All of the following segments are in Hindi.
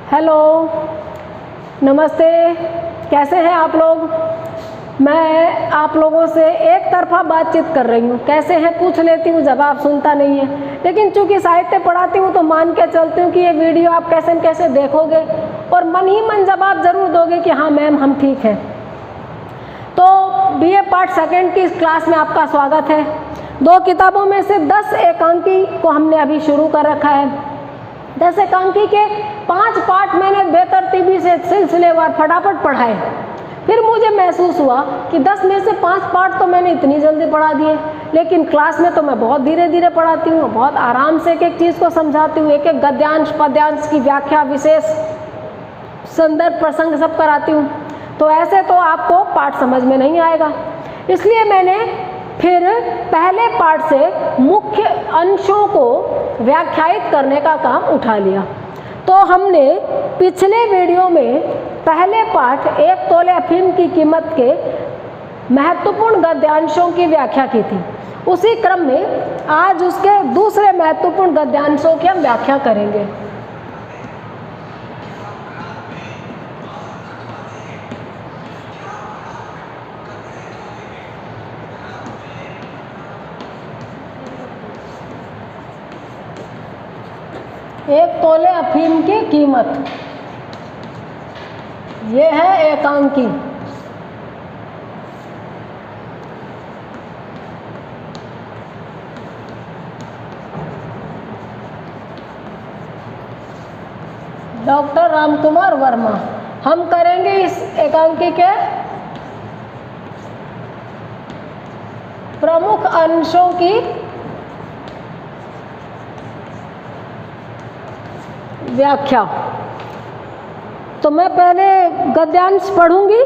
हेलो, नमस्ते। कैसे हैं आप लोग? मैं आप लोगों से एक तरफा बातचीत कर रही हूँ। कैसे हैं पूछ लेती हूँ, जवाब सुनता नहीं है। लेकिन चूंकि साहित्य पढ़ाती हूँ तो मान के चलती हूँ कि ये वीडियो आप कैसे न कैसे देखोगे और मन ही मन जवाब ज़रूर दोगे कि हाँ मैम हम ठीक हैं। तो बीए पार्ट सेकंड की इस क्लास में आपका स्वागत है। 2 किताबों में से 10 एकांकी को हमने अभी शुरू कर रखा है। 10 एकांकी के 5 पार्ट मैंने बेतरतीबी से सिलसिलेवार फटाफट पढ़ाए। फिर मुझे महसूस हुआ कि 10 में से 5 पार्ट तो मैंने इतनी जल्दी पढ़ा दिए, लेकिन क्लास में तो मैं बहुत धीरे धीरे पढ़ाती हूँ, बहुत आराम से एक एक चीज़ को समझाती हूँ, एक एक गद्यांश पद्यांश की व्याख्या, विशेष, संदर्भ, प्रसंग सब कराती हूँ। तो ऐसे तो आपको पाठ समझ में नहीं आएगा। इसलिए मैंने फिर पहले पार्ट से मुख्य अंशों को व्याख्यायित करने का काम उठा लिया। तो हमने पिछले वीडियो में पहले पाठ 1 तोले अफीम की कीमत के महत्वपूर्ण गद्यांशों की व्याख्या की थी। उसी क्रम में आज उसके दूसरे महत्वपूर्ण गद्यांशों की हम व्याख्या करेंगे। एक तोले अफीम की कीमत, ये है एकांकी। डॉक्टर रामकुमार वर्मा। हम करेंगे इस एकांकी के प्रमुख अंशों की व्याख्या। तो मैं पहले गद्यांश पढ़ूंगी।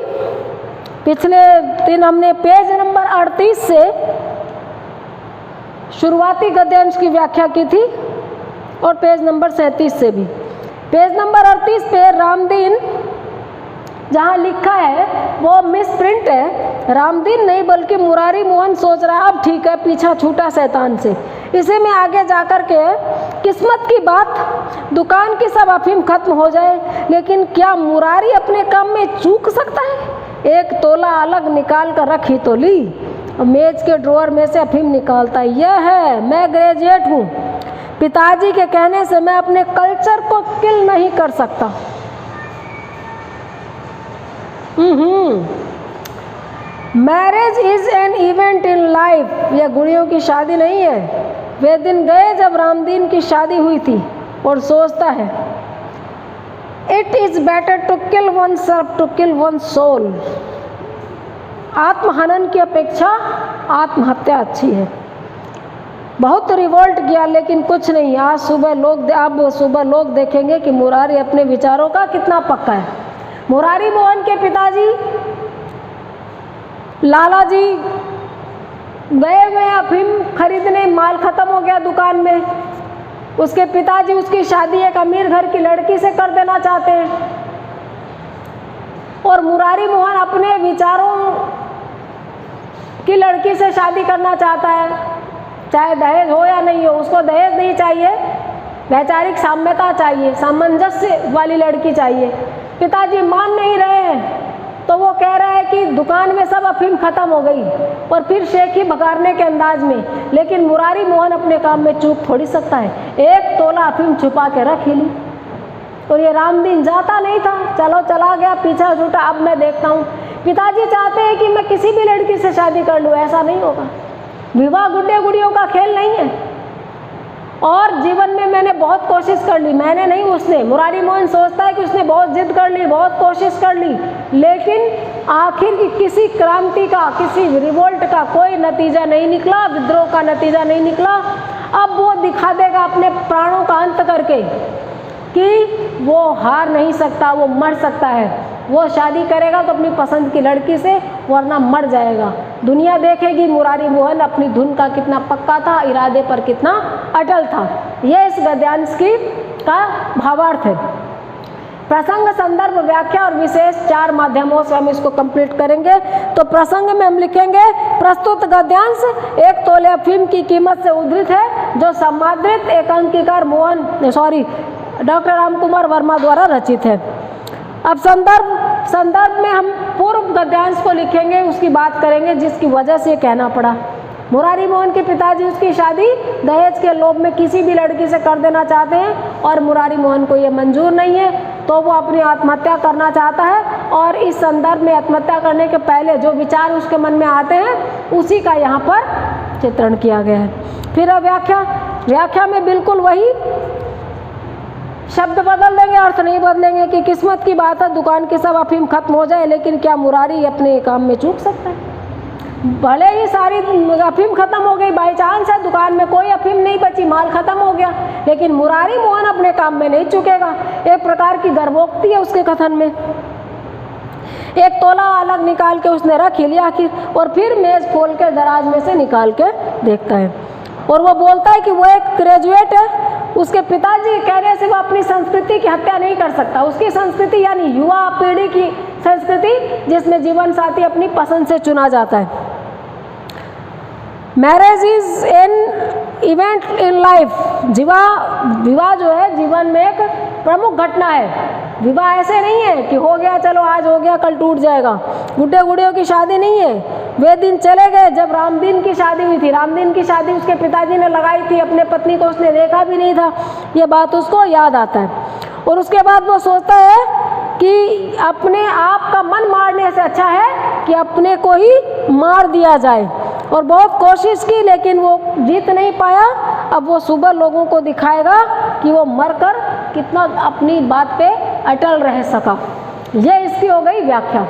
पिछले दिन हमने पेज नंबर 38 से शुरुआती गद्यांश की व्याख्या की थी और पेज नंबर 37 से भी। पेज नंबर 38 पे रामदीन जहाँ लिखा है वो मिस प्रिंट है, रामदीन नहीं बल्कि मुरारी मोहन सोच रहा है अब ठीक है पीछा छूटा शैतान से। इसे में आगे जाकर के किस्मत की बात, दुकान की सब अफीम खत्म हो जाए, लेकिन क्या मुरारी अपने काम में चूक सकता है? 1 तोला अलग निकाल कर रखी तो ली, मेज के ड्रॉअर में से अफीम निकालता है। यह है, मैं ग्रेजुएट हूँ, पिताजी के कहने से मैं अपने कल्चर को किल नहीं कर सकता। Marriage is an event in life, यह गुड़ियों की शादी नहीं है। वे दिन गए जब रामदीन की शादी हुई थी और सोचता है it is better to kill oneself to kill one soul. आत्महनन की अपेक्षा आत्महत्या अच्छी है। बहुत रिवोल्ट किया लेकिन कुछ नहीं। अब सुबह लोग देखेंगे कि मुरारी अपने विचारों का कितना पक्का है। मुरारी मोहन के पिताजी लाला जी गए हुए अफीम खरीदने, माल खत्म हो गया दुकान में। उसके पिताजी उसकी शादी एक अमीर घर की लड़की से कर देना चाहते हैं और मुरारी मोहन अपने विचारों की लड़की से शादी करना चाहता है, चाहे दहेज हो या नहीं हो। उसको दहेज नहीं चाहिए, वैचारिक साम्यता चाहिए, सामंजस्य वाली लड़की चाहिए। पिताजी मान नहीं रहे हैं तो वो कह रहा है कि दुकान में सब अफीम खत्म हो गई और फिर शेखी भगाड़ने के अंदाज में। लेकिन मुरारी मोहन अपने काम में चूक थोड़ी सकता है। 1 तोला अफीम छुपा के रख ही ली और ये रामदीन जाता नहीं था, चलो चला गया पीछा छूटा, अब मैं देखता हूँ। पिताजी चाहते हैं कि मैं किसी भी लड़की से शादी कर लूँ, ऐसा नहीं होगा। विवाह गुड्डे गुड़ियों का खेल नहीं है। और जीवन में मैंने बहुत कोशिश कर ली, मैंने नहीं उसने। मुरारी मोहन सोचता है कि उसने बहुत जिद कर ली, बहुत कोशिश कर ली, लेकिन आखिर किसी क्रांति का, किसी रिवोल्ट का कोई नतीजा नहीं निकला, विद्रोह का नतीजा नहीं निकला। अब वो दिखा देगा अपने प्राणों का अंत करके कि वो हार नहीं सकता, वो मर सकता है। वो शादी करेगा तो अपनी पसंद की लड़की से, वरना मर जाएगा। दुनिया देखेगी मुरारी मोहन अपनी धुन का कितना पक्का था, इरादे पर कितना अटल था। यह इस गद्यांश की का भावार्थ है। प्रसंग, संदर्भ, व्याख्या और विशेष 4 माध्यमों से हम इसको कंप्लीट करेंगे। तो प्रसंग में हम लिखेंगे प्रस्तुत गद्यांश 1 तोले अफीम की कीमत से उद्धृत है, जो समादृत एकांकीकार डॉक्टर रामकुमार वर्मा द्वारा रचित है। अब संदर्भ में हम पूर्व गद्यांश को लिखेंगे, उसकी बात करेंगे जिसकी वजह से कहना पड़ा। मुरारी मोहन के पिताजी उसकी शादी दहेज के लोभ में किसी भी लड़की से कर देना चाहते हैं और मुरारी मोहन को ये मंजूर नहीं है, तो वो अपनी आत्महत्या करना चाहता है। और इस संदर्भ में आत्महत्या करने के पहले जो विचार उसके मन में आते हैं उसी का यहाँ पर चित्रण किया गया है। फिर अब व्याख्या में बिल्कुल वही शब्द बदल देंगे, अर्थ नहीं बदलेंगे कि किस्मत की बात है दुकान की सब अफीम खत्म हो जाए, लेकिन क्या मुरारी अपने काम में चूक सकता है? भले ही सारी अफीम खत्म हो गई, बाई चांस है दुकान में कोई अफीम नहीं बची, माल खत्म हो गया, लेकिन मुरारी मोहन अपने काम में नहीं चुकेगा। एक प्रकार की गर्भोक्ति है उसके कथन में। एक तोला अलग निकाल के उसने रख लिया आखिर, और फिर मेज खोल के दराज में से निकाल के देखता है और वो बोलता है कि वो एक ग्रेजुएट है। उसके पिताजी कहने से वो अपनी संस्कृति की हत्या नहीं कर सकता। उसकी संस्कृति यानी युवा पीढ़ी की संस्कृति जिसमें जीवन साथी अपनी पसंद से चुना जाता है। Marriage is an event in life. विवाह जो है जीवन में एक प्रमुख घटना है। विवाह ऐसे नहीं है कि हो गया चलो आज हो गया कल टूट जाएगा। गुड्डे गुड़ियों की शादी नहीं है। वे दिन चले गए जब रामदीन की शादी हुई थी। रामदीन की शादी उसके पिताजी ने लगाई थी, अपने पत्नी को उसने देखा भी नहीं था, ये बात उसको याद आता है। और उसके बाद वो सोचता है कि अपने आप का मन मारने से अच्छा है कि अपने को ही मार दिया जाए। और बहुत कोशिश की लेकिन वो जीत नहीं पाया। अब वो सुबह लोगों को दिखाएगा कि वो मरकर कितना अपनी बात पे अटल रह सका। ये इसकी हो गई व्याख्या,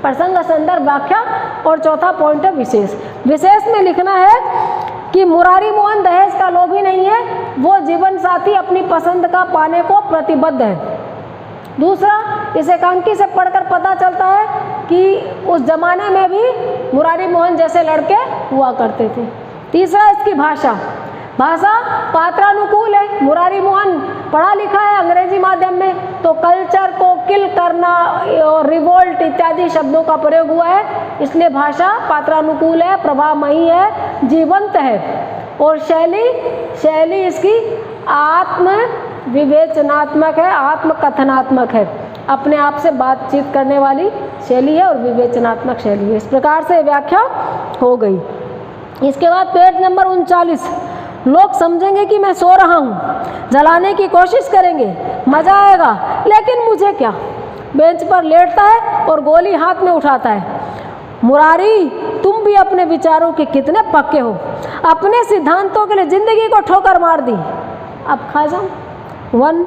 प्रसंग संदर्भ व्याख्या। और चौथा पॉइंट है विशेष। विशेष में लिखना है कि मुरारी मोहन दहेज का लोभी नहीं है, वो जीवन साथी अपनी पसंद का पाने को प्रतिबद्ध है। दूसरा, इस एकांकी से पढ़कर पता चलता है कि उस जमाने में भी मुरारी मोहन जैसे लड़के हुआ करते थे। तीसरा, इसकी भाषा पात्रानुकूल है। मुरारी मोहन पढ़ा लिखा है अंग्रेजी माध्यम में, तो कल्चर को किल करना और रिवोल्ट इत्यादि शब्दों का प्रयोग हुआ है, इसलिए भाषा पात्रानुकूल है, प्रभावमयी है, जीवंत है। और शैली इसकी आत्म विवेचनात्मक है, आत्मकथनात्मक है, अपने आप से बातचीत करने वाली शैली है और विवेचनात्मक शैली है। इस प्रकार से व्याख्या हो गई। इसके बाद पेज नंबर 39। लोग समझेंगे कि मैं सो रहा हूँ, जलाने की कोशिश करेंगे, मजा आएगा, लेकिन मुझे क्या। बेंच पर लेटता है और गोली हाथ में उठाता है। मुरारी, तुम भी अपने विचारों के कितने पक्के हो, अपने सिद्धांतों के लिए जिंदगी को ठोकर मार दी। अब खा जाऊं। 1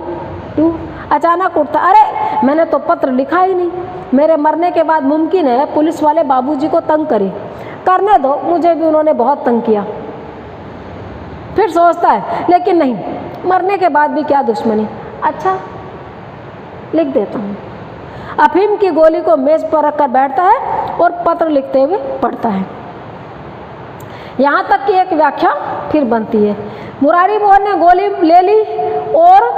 2 अचानक उठता, अरे मैंने तो पत्र लिखा ही नहीं। मेरे मरने के बाद मुमकिन है पुलिस वाले बाबूजी को तंग करें। करने दो, मुझे भी उन्होंने बहुत तंग किया। फिर सोचता है लेकिन नहीं, मरने के बाद भी क्या दुश्मनी, अच्छा लिख देता हूँ। अफीम की गोली को मेज पर रखकर बैठता है और पत्र लिखते हुए पढ़ता है। यहाँ तक कि एक व्याख्या फिर बनती है। मुरारी मोहन ने गोली ले ली और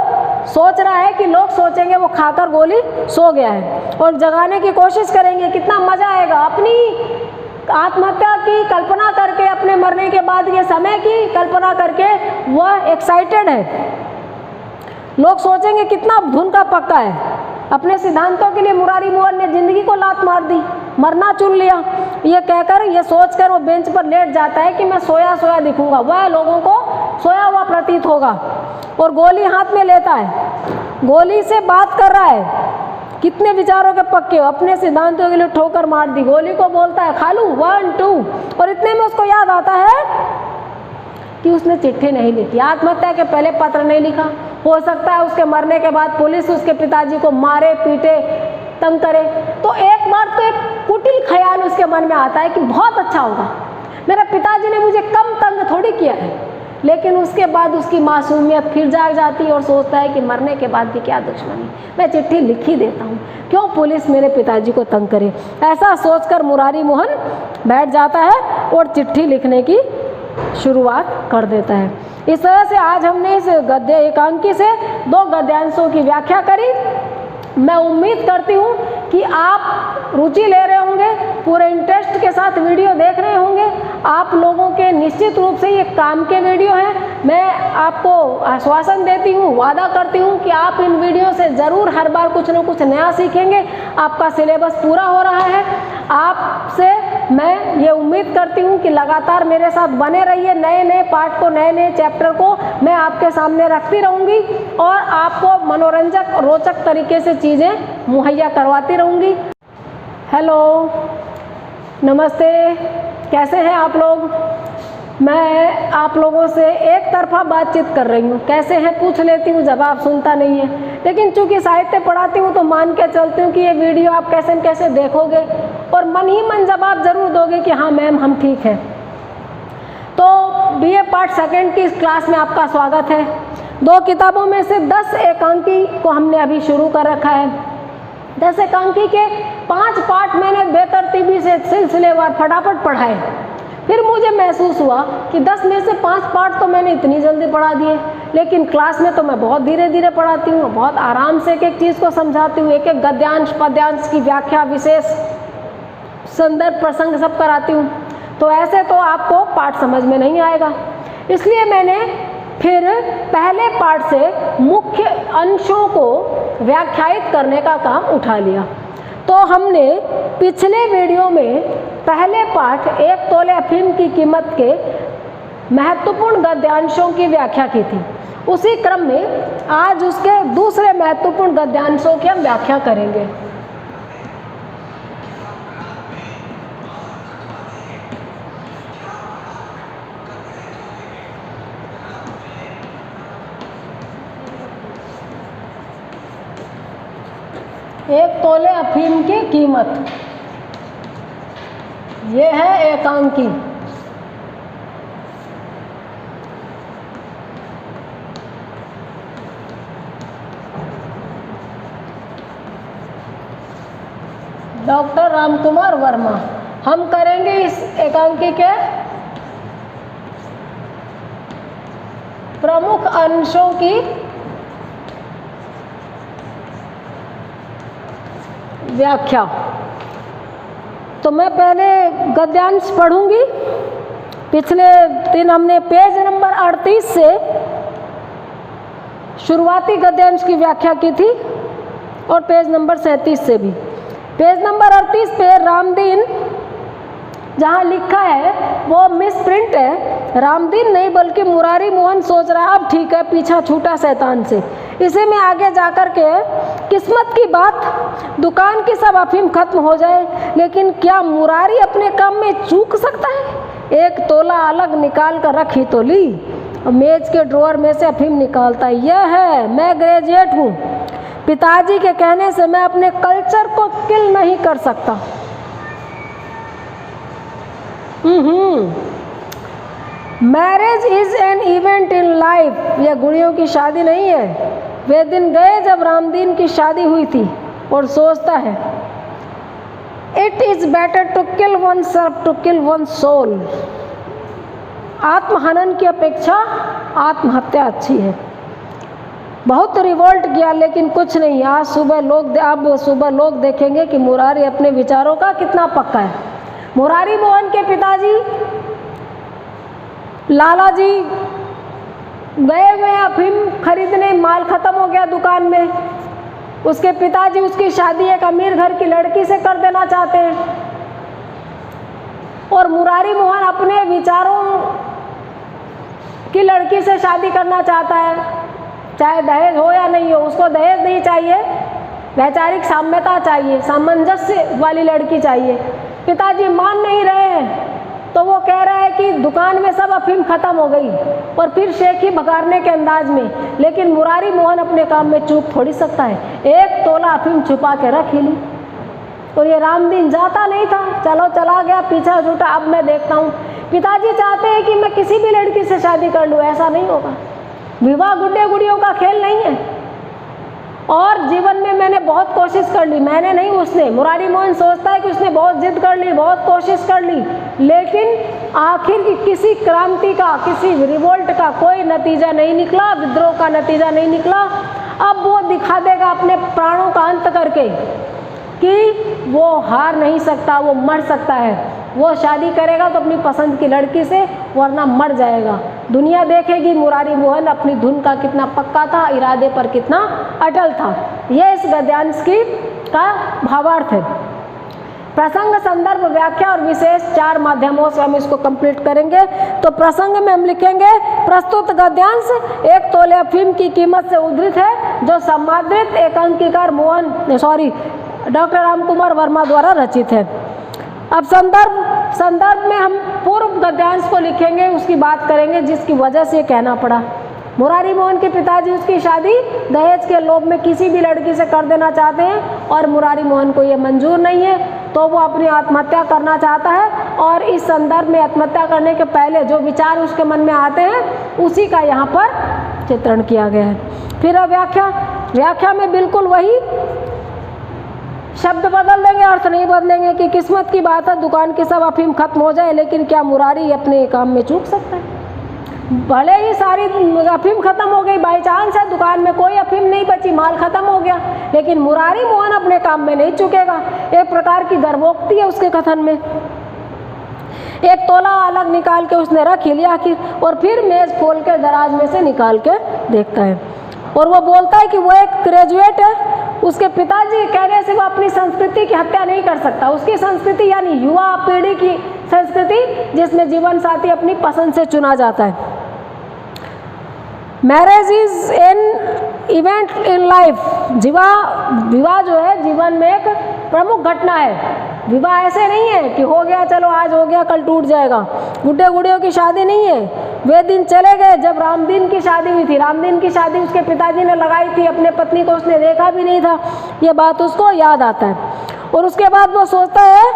सोच रहा है कि लोग सोचेंगे वो खाकर गोली सो गया है और जगाने की कोशिश करेंगे, कितना मजा आएगा। अपनी आत्महत्या की कल्पना करके, अपने मरने के बाद के समय की कल्पना करके वह एक्साइटेड है। लोग सोचेंगे कितना धुन का पक्का है। अपने सिद्धांतों के लिए मुरारी मोहन ने जिंदगी को लात मार दी, मरना चुन लिया। ये कहकर, ये सोचकर वो बेंच पर लेट जाता है कि मैं सोया सोया दिखूंगा, वह लोगों को सोया हुआ प्रतीत होगा। और गोली हाथ में लेता है, गोली से बात कर रहा है। कितने विचारों के पक्के हो, अपने सिद्धांतों के लिए ठोकर मार दी। गोली को बोलता है खा लूं, 1 2। और इतने में उसको याद आता है कि उसने चिट्ठी नहीं लिखी, आत्महत्या के पहले पत्र नहीं लिखा। हो सकता है उसके मरने के बाद पुलिस उसके पिताजी को मारे पीटे तंग करे। तो एक बार तो एक कुटिल ख्याल उसके मन में आता है कि बहुत अच्छा होगा, मेरे पिताजी ने मुझे कम तंग थोड़ी किया है। लेकिन उसके बाद उसकी मासूमियत फिर जाग जाती है और सोचता है कि मरने के बाद भी क्या दुश्मनी, मैं चिट्ठी लिख ही देता हूँ, क्यों पुलिस मेरे पिताजी को तंग करे। ऐसा सोचकर मुरारी मोहन बैठ जाता है और चिट्ठी लिखने की शुरुआत कर देता है। इस तरह से आज हमने इस गद्य एकांकी से 2 गद्यांशों की व्याख्या करी मैं उम्मीद करती हूँ कि आप रुचि ले रहे होंगे, पूरे इंटरेस्ट के साथ वीडियो देख रहे होंगे। आप लोगों के निश्चित रूप से ये काम के वीडियो हैं। मैं आपको आश्वासन देती हूँ, वादा करती हूँ कि आप इन वीडियो से ज़रूर हर बार कुछ न कुछ नया सीखेंगे। आपका सिलेबस पूरा हो रहा है। आपसे मैं ये उम्मीद करती हूँ कि लगातार मेरे साथ बने रहिए। नए नए पार्ट को, नए नए चैप्टर को मैं आपके सामने रखती रहूँगी और आपको मनोरंजक, रोचक तरीके से चीज़ें मुहैया करवाती रहूँगी। हेलो, नमस्ते, कैसे हैं आप लोग? मैं आप लोगों से एक तरफा बातचीत कर रही हूँ। कैसे हैं पूछ लेती हूँ, जवाब सुनता नहीं है। लेकिन चूंकि साहित्य पढ़ाती हूँ तो मान के चलती हूँ कि ये वीडियो आप कैसे न कैसे देखोगे और मन ही मन जवाब ज़रूर दोगे कि हाँ मैम, हम ठीक हैं। तो बीए पार्ट सेकंड की इस क्लास में आपका स्वागत है। 2 किताबों में से 10 एकांकी को हमने अभी शुरू कर रखा है। 10 एकांकी के 5 पार्ट मैंने बेतरतीबी से सिलसिलेवार फटाफट पढ़ाए। फिर मुझे महसूस हुआ कि 10 में से 5 पार्ट तो मैंने इतनी जल्दी पढ़ा दिए, लेकिन क्लास में तो मैं बहुत धीरे धीरे पढ़ाती हूँ, बहुत आराम से एक एक चीज़ को समझाती हूँ, एक एक गद्यांश पद्यांश की व्याख्या, विशेष संदर्भ प्रसंग सब कराती हूँ। तो ऐसे तो आपको पाठ समझ में नहीं आएगा। इसलिए मैंने फिर पहले पार्ट से मुख्य अंशों को व्याख्यायित करने का काम उठा लिया। तो हमने पिछले वीडियो में पहले पाठ 1 तोले अफीम की कीमत के महत्वपूर्ण गद्यांशों की व्याख्या की थी। उसी क्रम में आज उसके दूसरे महत्वपूर्ण गद्यांशों की हम व्याख्या करेंगे। एक तोले अफीम की कीमत, ये है एकांकी। डॉक्टर रामकुमार वर्मा। हम करेंगे इस एकांकी के प्रमुख अंशों की व्याख्या। तो मैं पहले गद्यांश पढ़ूंगी। पिछले दिन हमने पेज नंबर 38 से शुरुआती गद्यांश की व्याख्या की थी और पेज नंबर 37 से भी। पेज नंबर 38 पे रामदीन जहाँ लिखा है वो मिस प्रिंट है। रामदीन नहीं बल्कि मुरारी मोहन सोच रहा है अब ठीक है, पीछा छूटा शैतान से। इसे में आगे जाकर के किस्मत की बात, दुकान की सब अफीम खत्म हो जाए, लेकिन क्या मुरारी अपने काम में चूक सकता है? 1 तोला अलग निकाल कर रखी तो ली, मेज के ड्रॉअर में से अफीम निकालता यह है मैं ग्रेजुएट हूँ, पिताजी के कहने से मैं अपने कल्चर को किल नहीं कर सकता। Marriage is an event in life, यह गुड़ियों की शादी नहीं है। वे दिन गए जब रामदीन की शादी हुई थी और सोचता है it is better to kill oneself to kill one soul. आत्महनन की अपेक्षा आत्महत्या अच्छी है। बहुत रिवोल्ट किया लेकिन कुछ नहीं। अब सुबह लोग देखेंगे कि मुरारी अपने विचारों का कितना पक्का है। मुरारी मोहन के पिताजी लाला जी गए हुए अफीम खरीदने, माल खत्म हो गया दुकान में। उसके पिताजी उसकी शादी एक अमीर घर की लड़की से कर देना चाहते हैं और मुरारी मोहन अपने विचारों की लड़की से शादी करना चाहता है, चाहे दहेज हो या नहीं हो। उसको दहेज नहीं चाहिए, वैचारिक साम्यता चाहिए, सामंजस्य वाली लड़की चाहिए। पिताजी मान नहीं रहे हैं तो वो कह रहा है कि दुकान में सब अफीम खत्म हो गई और फिर शेखी भगाड़ने के अंदाज में। लेकिन मुरारी मोहन अपने काम में चूक थोड़ी सकता है। 1 तोला अफीम छुपा के रख ही ली और ये रामदीन जाता नहीं था, चलो चला गया, पीछा छूटा, अब मैं देखता हूँ। पिताजी चाहते हैं कि मैं किसी भी लड़की से शादी कर लूँ, ऐसा नहीं होगा। विवाह गुड्डे गुड़ियों का खेल नहीं है। और जीवन में मैंने बहुत कोशिश कर ली, मैंने नहीं उसने। मुरारी मोहन सोचता है कि उसने बहुत जिद कर ली, बहुत कोशिश कर ली, लेकिन आखिर किसी क्रांति का, किसी रिवोल्ट का कोई नतीजा नहीं निकला, विद्रोह का नतीजा नहीं निकला। अब वो दिखा देगा अपने प्राणों का अंत करके कि वो हार नहीं सकता, वो मर सकता है। वो शादी करेगा तो अपनी पसंद की लड़की से, वरना मर जाएगा। दुनिया देखेगी मुरारी मोहन अपनी धुन का कितना पक्का था, इरादे पर कितना अटल था। ये इस गद्यांश की का भावार्थ है। प्रसंग, संदर्भ, व्याख्या और विशेष 4 माध्यमों से हम इसको कंप्लीट करेंगे। तो प्रसंग में हम लिखेंगे प्रस्तुत गद्यांश 1 तोले अफीम की कीमत से उद्धृत है, जो सम्मानित एकांकीकार डॉक्टर राम कुमार वर्मा द्वारा रचित है। अब संदर्भ में हम पूर्व गद्यांश को लिखेंगे, उसकी बात करेंगे जिसकी वजह से कहना पड़ा। मुरारी मोहन के पिताजी उसकी शादी दहेज के लोभ में किसी भी लड़की से कर देना चाहते हैं और मुरारी मोहन को ये मंजूर नहीं है, तो वो अपनी आत्महत्या करना चाहता है। और इस संदर्भ में आत्महत्या करने के पहले जो विचार उसके मन में आते हैं उसी का यहाँ पर चित्रण किया गया है। फिर अब व्याख्या में बिल्कुल वही शब्द बदल देंगे, अर्थ नहीं बदलेंगे कि किस्मत की बात है दुकान की सब अफीम खत्म हो जाए, लेकिन क्या मुरारी अपने काम में चूक सकता है? भले ही सारी अफीम खत्म हो गई, बाई चांस है दुकान में कोई अफीम नहीं बची, माल खत्म हो गया, लेकिन मुरारी मोहन अपने काम में नहीं चूकेगा। एक प्रकार की गर्भोक्ति है उसके कथन में। 1 तोला अलग निकाल के उसने रख ही लिया आखिर, और फिर मेज खोल के दराज में से निकाल के देखता है और वो बोलता है कि वो एक ग्रेजुएट है। उसके पिताजी कहने से वो अपनी संस्कृति की हत्या नहीं कर सकता। उसकी संस्कृति यानी युवा पीढ़ी की संस्कृति, जिसमें जीवन साथी अपनी पसंद से चुना जाता है। Marriage is an event in life. विवाह जो है जीवन में एक प्रमुख घटना है। विवाह ऐसे नहीं है कि हो गया चलो आज हो गया कल टूट जाएगा। गुड्डे गुड़ियों की शादी नहीं है। वे दिन चले गए जब रामदीन की शादी हुई थी। रामदीन की शादी उसके पिताजी ने लगाई थी, अपने पत्नी को उसने देखा भी नहीं था। ये बात उसको याद आता है और उसके बाद वो सोचता है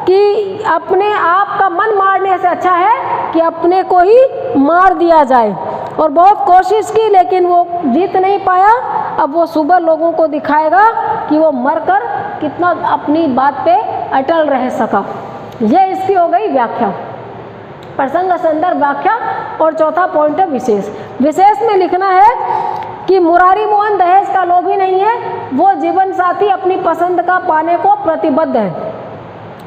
कि अपने आप का मन मारने से अच्छा है कि अपने को ही मार दिया जाए। और बहुत कोशिश की लेकिन वो जीत नहीं पाया। अब वो सुबह लोगों को दिखाएगा कि वो मरकर कितना अपनी बात पे अटल रह सका। ये इसकी हो गई व्याख्या। प्रसंग, संदर्भ, व्याख्या और चौथा पॉइंट है विशेष। विशेष में लिखना है कि मुरारी मोहन दहेज का लोभी नहीं है, वो जीवन साथी अपनी पसंद का पाने को प्रतिबद्ध है।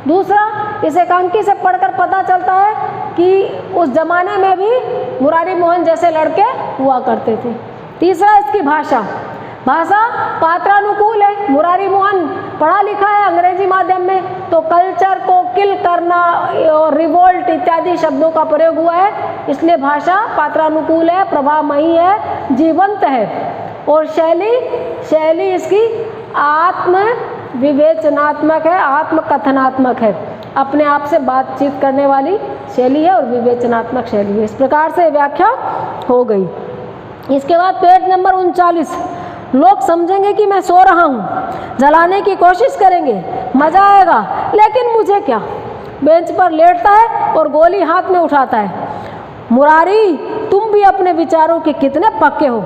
दूसरा, इस एकांकी से पढ़कर पता चलता है कि उस जमाने में भी मुरारी मोहन जैसे लड़के हुआ करते थे। तीसरा, इसकी भाषा पात्रानुकूल है। मुरारी मोहन पढ़ा लिखा है अंग्रेजी माध्यम में, तो कल्चर को किल करना और रिवोल्ट इत्यादि शब्दों का प्रयोग हुआ है, इसलिए भाषा पात्रानुकूल है, प्रभावमयी है, जीवंत है। और शैली इसकी आत्म विवेचनात्मक है, आत्मकथनात्मक है, अपने आप से बातचीत करने वाली शैली है और विवेचनात्मक शैली है। इस प्रकार से व्याख्या हो गई। इसके बाद पेज नंबर 39, लोग समझेंगे कि मैं सो रहा हूँ, जलाने की कोशिश करेंगे, मजा आएगा, लेकिन मुझे क्या। बेंच पर लेटता है और गोली हाथ में उठाता है। मुरारी, तुम भी अपने विचारों के कितने पक्के हो,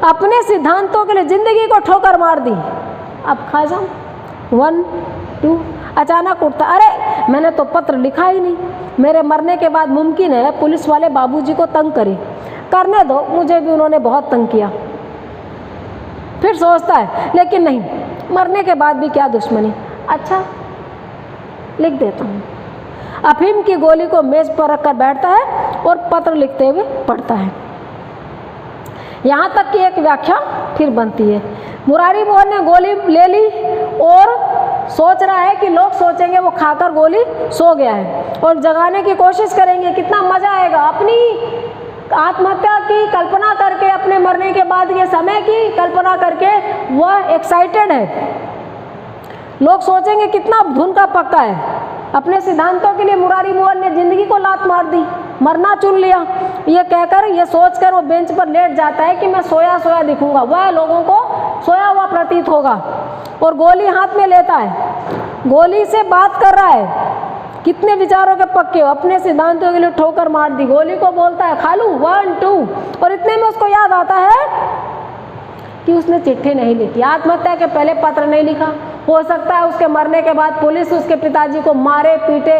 अपने सिद्धांतों के लिए जिंदगी को ठोकर मार दी। अब खा जाऊं। 1 2 अचानक उठता, अरे मैंने तो पत्र लिखा ही नहीं। मेरे मरने के बाद मुमकिन है पुलिस वाले बाबूजी को तंग करें। करने दो, मुझे भी उन्होंने बहुत तंग किया। फिर सोचता है लेकिन नहीं, मरने के बाद भी क्या दुश्मनी, अच्छा लिख देता हूँ। अफीम की गोली को मेज पर रखकर बैठता है और पत्र लिखते हुए पढ़ता है। यहाँ तक कि एक व्याख्या फिर बनती है। मुरारी मोहन ने गोली ले ली और सोच रहा है कि लोग सोचेंगे वो खाकर गोली सो गया है और जगाने की कोशिश करेंगे, कितना मजा आएगा। अपनी आत्महत्या की कल्पना करके, अपने मरने के बाद ये समय की कल्पना करके वह एक्साइटेड है। लोग सोचेंगे कितना धुन का पक्का है। अपने सिद्धांतों के लिए मुरारी मोहन ने जिंदगी को लात मार दी, मरना चुन लिया। ये कहकर, ये सोचकर वो बेंच पर लेट जाता है कि मैं सोया सोया दिखूंगा, वह लोगों को सोया हुआ प्रतीत होगा। और गोली हाथ में लेता है, गोली से बात कर रहा है, कितने विचारों के पक्के हो, अपने सिद्धांतों के लिए ठोकर मार दी। गोली को बोलता है खा लूं, 1 2, और इतने में उसको याद आता है कि उसने चिट्ठी नहीं लिखी, आत्महत्या के पहले पत्र नहीं लिखा। हो सकता है उसके मरने के बाद पुलिस उसके पिताजी को मारे पीटे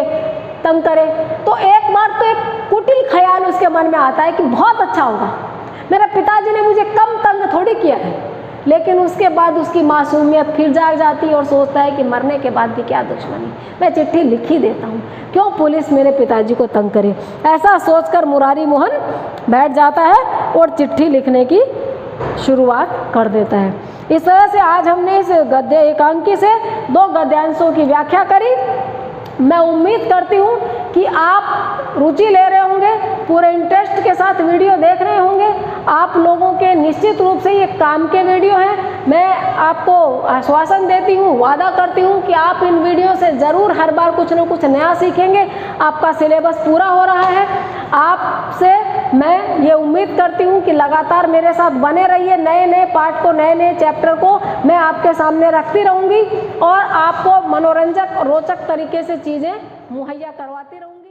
तंग करे। तो एक बार तो एक कुटिल ख्याल उसके मन में आता है कि बहुत अच्छा होगा, मेरे पिताजी ने मुझे कम तंग थोड़ी किया है, लेकिन उसके बाद उसकी मासूमियत फिर जाग जाती है और सोचता है कि मरने के बाद भी क्या दुश्मनी, मैं चिट्ठी लिख ही देता हूँ, क्यों पुलिस मेरे पिताजी को तंग करे। ऐसा सोचकर मुरारी मोहन बैठ जाता है और चिट्ठी लिखने की शुरुआत कर देता है। इस तरह से आज हमने इस गद्य एकांकी से 2 गद्यांशों की व्याख्या करी। मैं उम्मीद करती हूँ कि आप रुचि ले रहे होंगे, पूरे इंटरेस्ट के साथ वीडियो देख रहे होंगे। आप लोगों के निश्चित रूप से ये काम के वीडियो हैं। मैं आपको आश्वासन देती हूँ, वादा करती हूँ कि आप इन वीडियो से ज़रूर हर बार कुछ न कुछ नया सीखेंगे। आपका सिलेबस पूरा हो रहा है। आपसे मैं ये उम्मीद करती हूँ कि लगातार मेरे साथ बने रहिए। नए नए पार्ट को, नए नए चैप्टर को मैं आपके सामने रखती रहूँगी और आपको मनोरंजक रोचक तरीके से चीज़ें मुहैया करवाती रहूँगी।